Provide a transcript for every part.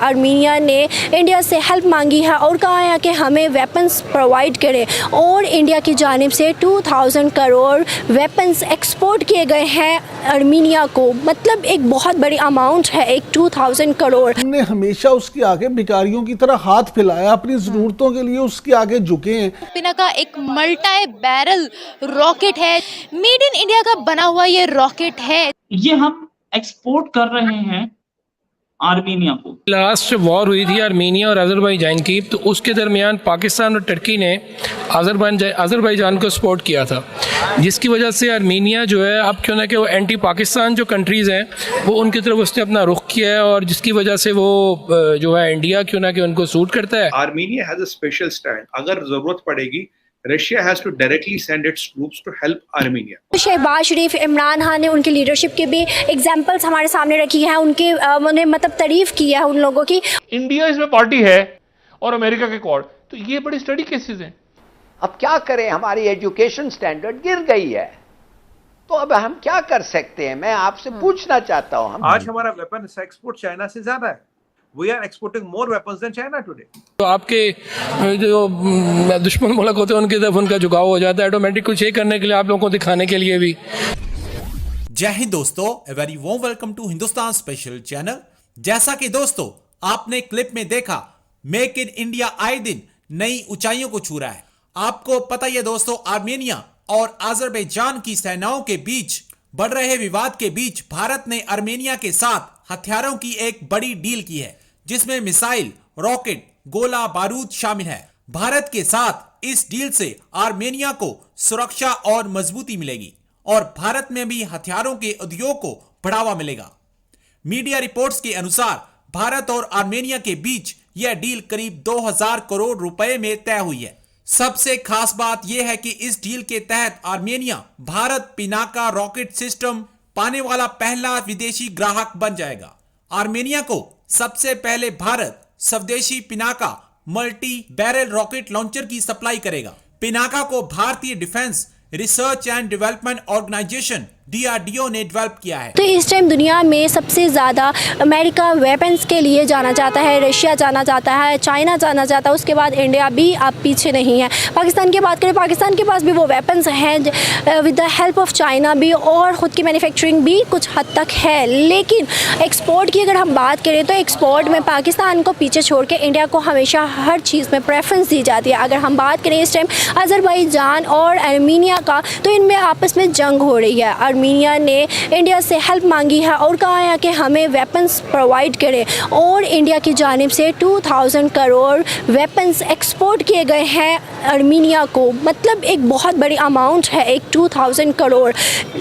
Armenia ने India से help मांगी है और कहा है कि हमें वेपन्स प्रोवाइड करें और इंडिया की जानिब से 2000 करोड़ वेपन्स एक्सपोर्ट किए गए हैं आर्मीनिया को। मतलब एक बहुत बड़ी अमाउंट है, एक 2000 करोड़। हमने हमेशा उसके आगे भिखारियों की तरह हाथ फैलाया, अपनी ज़रूरतों के लिए उसके आगे झुके हैं। पिनाका एक मल्टी बैरल रॉकेट है, मेड इन इंडिया का बना हुआ ये रॉकेट है। ये हम एक्सपोर्ट कर रहे हैं आर्मीनिया को। लास्ट वॉर हुई थी आर्मीनिया और अज़रबैजान की, तो उसके दरमियान पाकिस्तान और टर्की ने अज़रबैजान को सपोर्ट किया था, जिसकी वजह से आर्मीनिया जो है अब क्यों ना कि वो एंटी पाकिस्तान जो कंट्रीज़ हैं वो उनकी तरफ उसने अपना रुख किया है और जिसकी वजह से वो जो है इंडिया क्यों ना कि उनको सूट करता है। Armenia has a special stand, अगर ज़रूरत पड़ेगी Russia has to directly send its troops to help Armenia. Shahbaz शरीफ, इमरान खान ने उनकी लीडरशिप के भी एग्जाम्पल्स हमारे सामने रखी है, उन्हें मतलब तारीफ की है उन लोगों की। इंडिया इसमें पार्टी है और अमेरिका के कॉर्ड, तो ये बड़ी स्टडी केसेस हैं। अब क्या करें, हमारी एजुकेशन स्टैंडर्ड गिर गई है, तो अब हम क्या कर सकते हैं? मैं आपसे पूछना चाहता हूं। आज हमारा वेपन एक्सपोर्ट चाइना से ज्यादा है। We are exporting more weapons than China today. तो आपके जो दुश्मन मुल्क होते हैं उनकी तरफ उनका झुकाव हो जाता है ऑटोमेटिक, कुछ ये करने के लिए, आप लोगों को दिखाने के लिए भी। जय हिंद दोस्तों, a very warm welcome to Hindustan special channel. जैसा कि दोस्तों आपने क्लिप में देखा, मेक इन इंडिया आए दिन नई ऊंचाइयों को छू रहा है। आपको पता ही है दोस्तों, आर्मेनिया और अज़रबैजान की सेनाओं के बीच बढ़ रहे विवाद के बीच भारत ने आर्मेनिया के साथ हथियारों की एक बड़ी डील की है, जिसमें मिसाइल, रॉकेट, गोला बारूद शामिल है। भारत के साथ इस डील से आर्मेनिया को सुरक्षा और मजबूती मिलेगी और भारत में भी हथियारों के उद्योग को बढ़ावा मिलेगा। मीडिया रिपोर्ट्स के अनुसार भारत और आर्मेनिया के बीच यह डील करीब 2000 करोड़ रुपए में तय हुई है। सबसे खास बात यह है कि इस डील के तहत Armenia Bharat Pinaka rocket system पाने वाला पहला विदेशी ग्राहक बन जाएगा। आर्मेनिया को सबसे पहले भारत स्वदेशी Pinaka multi barrel rocket launcher की सप्लाई करेगा। पिनाका को भारतीय defence research and development organisation DRDO ने डेवलप किया है। तो इस टाइम दुनिया में सबसे ज़्यादा अमेरिका वेपन्स के लिए जाना जाता है, रशिया जाना जाता है, चाइना जाना जाता है, उसके बाद इंडिया भी अब पीछे नहीं है। पाकिस्तान की बात करें, पाकिस्तान के पास भी वो वेपन्स हैं with the help of China भी, और ख़ुद की मैन्युफैक्चरिंग भी कुछ हद तक है। लेकिन एक्सपोर्ट की अगर हम बात करें तो एक्सपोर्ट में पाकिस्तान को पीछे छोड़ के इंडिया को हमेशा हर चीज़ में प्रेफरेंस दी जाती है। अगर हम बात करें इस टाइम अज़रबैजान और आर्मीनिया का, तो इनमें आपस में जंग हो रही है। आर्मीनिया ने इंडिया से हेल्प मांगी है और कहा है कि हमें वेपन्स प्रोवाइड करें और इंडिया की जानिब से 2000 करोड़ वेपन्स एक्सपोर्ट किए गए हैं आर्मीनिया को। मतलब एक बहुत बड़ी अमाउंट है, एक 2000 crore.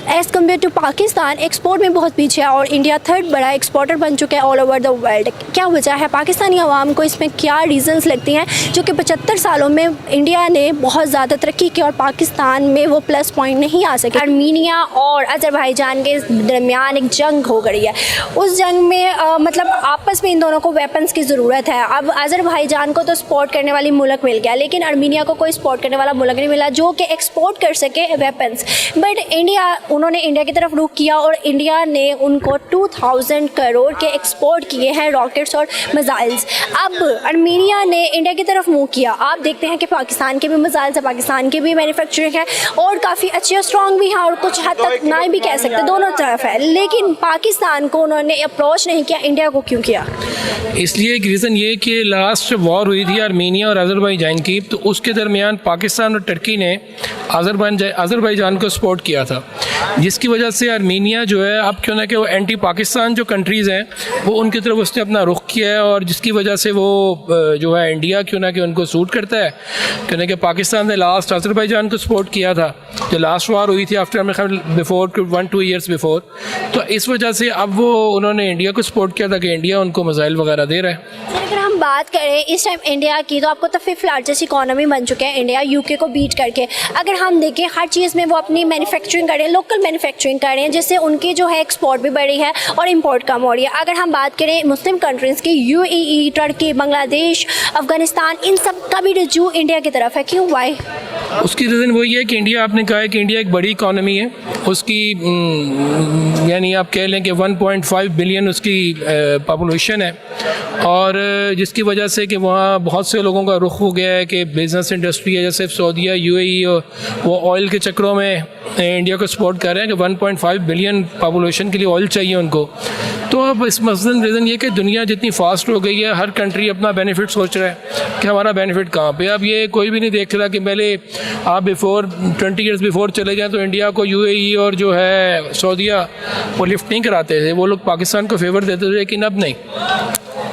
As compare to Pakistan export में बहुत पीछे है और इंडिया थर्ड बड़ा एक्सपोर्टर बन चुका है ऑल ओवर द वर्ल्ड। क्या वजह है? पाकिस्तानी अवाम को इसमें क्या रीज़न्स लगती हैं जो कि 75 सालों में इंडिया ने बहुत ज़्यादा तरक्की की और पाकिस्तान में वो प्लस पॉइंट नहीं आ सके? आर्मीनिया और अज़रबैजान के दरमियान एक जंग हो गई है। उस जंग में मतलब आपस में इन दोनों को वेपन्स की ज़रूरत है। अब अज़रबैजान को तो सपोर्ट करने वाली मुल्क मिल गया, लेकिन आर्मीनिया को कोई सपोर्ट करने वाला मुल्क नहीं मिला जो कि एक्सपोर्ट कर सके वेपन्स। बट उन्होंने इंडिया की तरफ रुख किया और इंडिया ने उनको 2000 करोड़ के एक्सपोर्ट किए हैं रॉकेट्स और मिसाइल्स। अब आर्मीनिया ने इंडिया की तरफ मूव किया। आप देखते हैं कि पाकिस्तान के भी मिसाइल्स है, पाकिस्तान की भी मैन्युफैक्चरिंग है और काफ़ी अच्छी और स्ट्रॉन्ग भी है और कुछ हद तक ना भी कह सकते, दोनों तरफ है। लेकिन पाकिस्तान को उन्होंने अप्रोच नहीं किया, इंडिया को क्यों किया? इसलिए एक रीज़न ये कि लास्ट वॉर हुई थी आर्मीनिया और अज़रबैजान की, तो उसके दरमियान पाकिस्तान और टर्की ने अज़रबैजान को सपोर्ट किया था, जिसकी वजह से आर्मीनिया जो है अब क्यों ना कि वो एंटी पाकिस्तान जो कंट्रीज़ हैं वो उनकी तरफ उसने अपना रुख किया है और जिसकी वजह से वो जो है इंडिया क्यों ना कि उनको सूट करता है। क्यों ना कि पाकिस्तान ने लास्ट अज़रबैजान को सपोर्ट किया था, जो लास्ट वॉर हुई थी आफ्टर बिफोर 1-2 ईयर्स बिफोर, तो इस वजह से अब वो उन्होंने इंडिया को सपोर्ट किया था कि इंडिया उनको मिसाइल वगैरह दे रहा है। अगर हम बात करें इस टाइम इंडिया की, तो आपको तो 5th लार्जेस्ट इकोनॉमी बन चुके हैं इंडिया, यूके को बीट करके। अगर हम देखें हर चीज़ में वो अपनी मैन्युफैक्चरिंग कर रहे हैं, लोकल मैन्युफैक्चरिंग कर रहे हैं, जिससे उनकी जो है एक्सपोर्ट भी बढ़ रही है और इंपोर्ट कम हो रही है। अगर हम बात करें मुस्लिम कंट्रीज़ की, UAE, टर्की, बांग्लादेश, अफगानिस्तान, इन सब का भी रुझान इंडिया की तरफ है। क्यों? वाई? उसकी रीज़न वही है कि इंडिया, आपने कहा है कि इंडिया एक बड़ी इकॉनमी है, उसकी यानी आप कह लें कि 1.5 बिलियन उसकी पॉपुलेशन है, और जिसकी वजह से कि वहाँ बहुत से लोगों का रुख हो गया है कि बिज़नेस इंडस्ट्री है, जैसे सऊदीया, यूएई, वो ऑयल के चक्रों में इंडिया को सपोर्ट कर रहे हैं कि 1.5 बिलियन पॉपुलेशन के लिए ऑयल चाहिए उनको। तो अब इस मसलन रीज़न ये कि दुनिया जितनी फास्ट हो गई है, हर कंट्री अपना बेनिफिट सोच रहा है कि हमारा बेनिफिट कहाँ पे। अब ये कोई भी नहीं देख रहा कि पहले आप 20 ईयर्स बिफोर चले जाएँ तो इंडिया को यूएई और जो है सऊदीया वो लिफ्ट नहीं कराते थे, वो लोग पाकिस्तान को फेवर देते थे, लेकिन अब नहीं।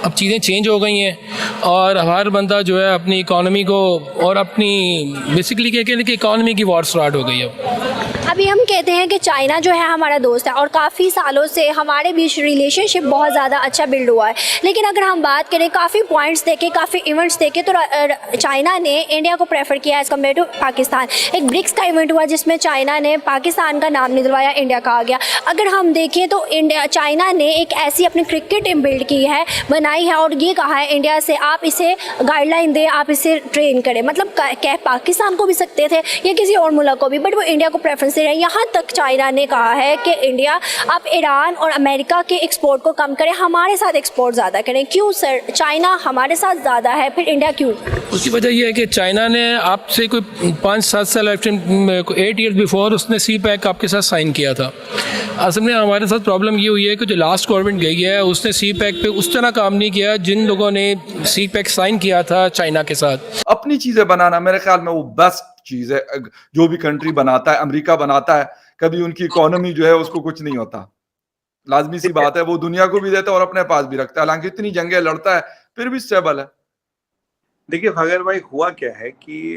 अब चीज़ें चेंज हो गई हैं और हर बंदा जो है अपनी इकॉनमी को और अपनी बेसिकली क्या कहते हैं कि इकॉनमी की वॉर स्टार्ट हो गई है। अभी हम कहते हैं कि चाइना जो है हमारा दोस्त है और काफ़ी सालों से हमारे बीच रिलेशनशिप बहुत ज़्यादा अच्छा बिल्ड हुआ है, लेकिन अगर हम बात करें काफ़ी पॉइंट्स देखे, काफ़ी इवेंट्स देखे, तो चाइना ने इंडिया को प्रेफर किया एज़ कम्पेयर टू पाकिस्तान। एक ब्रिक्स का इवेंट हुआ जिसमें चाइना ने पाकिस्तान का नाम निकलवाया, इंडिया का आ गया। अगर हम देखें तो चाइना ने एक ऐसी अपनी क्रिकेट टीम बिल्ड की है, बनाई है, और ये कहा है इंडिया से आप इसे गाइडलाइन दें, आप इसे ट्रेन करें। मतलब कह पाकिस्तान को भी सकते थे या किसी और मुल्क को भी, बट वो इंडिया को प्रेफरेंस दे रहे हैं। यहाँ तक चाइना ने कहा है कि इंडिया आप ईरान और अमेरिका के एक्सपोर्ट को कम करें, हमारे साथ एक्सपोर्ट ज़्यादा करें। क्यों सर, चाइना हमारे साथ ज़्यादा है, फिर इंडिया क्यों? उसकी वजह यह है कि चाइना ने आपसे कोई 5-7 साल 8 ईयर्स बिफोर उसने सी पैक आपके साथ साइन किया था। असल में हमारे साथ प्रॉब्लम ये हुई है कि जो लास्ट गवर्नमेंट गई है उसने सी पैक पे उस तरह काम नहीं किया जिन लोगों ने सी पैक साइन किया था चाइना के साथ। अपनी चीजें बनाना मेरे ख्याल में वो बेस्ट चीज है। जो भी कंट्री बनाता है, अमेरिका बनाता है, कभी उनकी इकोनॉमी जो है उसको कुछ नहीं होता। लाजमी सी बात है, वो दुनिया को भी देता है और अपने पास भी रखता है, हालांकि इतनी जंगें लड़ता है फिर भी स्टेबल है। देखिए फगर भाई, हुआ क्या है कि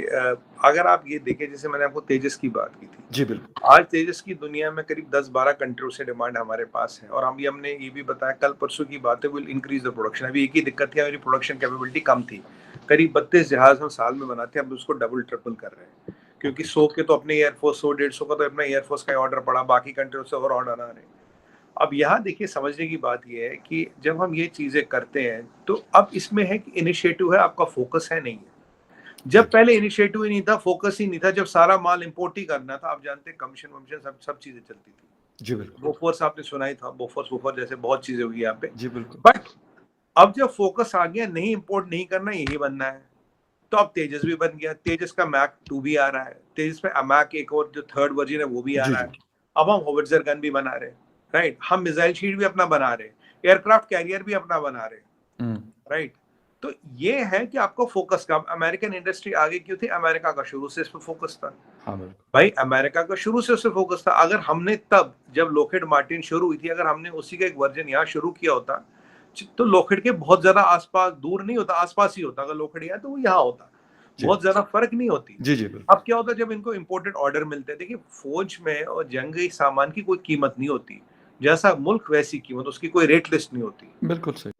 अगर आप ये देखें, जैसे मैंने आपको तेजस की बात की थी, जी बिल्कुल, आज तेजस की दुनिया में करीब 10-12 कंट्रियों से डिमांड हमारे पास है, और हमने ये भी बताया, कल परसों की बात है, विल इंक्रीज द प्रोडक्शन। अभी एक ही दिक्कत थी, हमारी प्रोडक्शन कैपेबिलिटी कम थी, करीब 32 जहाज हम साल में बनाते हैं, अब उसको डबल ट्रिपल कर रहे हैं, क्योंकि 100 के तो अपने एयरफोर्स, 100-150 का तो अपना एयरफोर्स का ऑर्डर पड़ा, बाकी कंट्रियों से और ऑर्डर आ रहे हैं। अब यहाँ देखिए, समझने की बात यह है कि जब हम ये चीजें करते हैं तो अब इसमें है कि इनिशिएटिव है, आपका फोकस है, नहीं है। जब पहले इनिशिएटिव ही नहीं था, फोकस ही नहीं था, जब सारा माल इंपोर्ट ही करना था, आप जानते हैं कमीशन वमीशन सब चीजें चलती थी। जी बिल्कुल, बोफोर्स आपने सुना ही था, बोफोर्स जैसे बहुत चीजें हुई यहाँ पे। जी बिल्कुल। बट अब जब फोकस आ गया, नहीं इंपोर्ट नहीं करना, यही बनना है, तो अब तेजस भी बन गया। तेजस का मैक 2 भी आ रहा है, तेजस में अमैक एक और जो 3rd वर्जन है वो भी आ रहा है। अब हम होविट्जर गन भी बना रहे, राइट, हम मिसाइल शीट भी अपना बना रहे, एयरक्राफ्ट कैरियर भी अपना बना रहे, राइट। तो ये है कि आपको फोकस का, अमेरिकन इंडस्ट्री आगे क्यों थी? अमेरिका का शुरू से इस पर फोकस था। हाँ भाई, अमेरिका का शुरू से उस पर फोकस था। अगर हमने तब, जब लॉकहीड मार्टिन शुरू हुई थी, अगर हमने उसी का एक वर्जन यहाँ शुरू किया होता तो लॉकहीड के बहुत ज्यादा आसपास, दूर नहीं होता, आसपास ही होता। अगर लॉकहीड यहाँ तो वो यहाँ होता, बहुत ज्यादा फर्क नहीं होती। जी जी बिल्कुल। अब क्या होता जब इनको इंपोर्टेड ऑर्डर मिलते हैं? देखिए, फौज में और जंगी सामान की कोई कीमत नहीं होती, जैसा मुल्क वैसी कीमत, उसकी कोई रेट लिस्ट नहीं होती। बिल्कुल सही।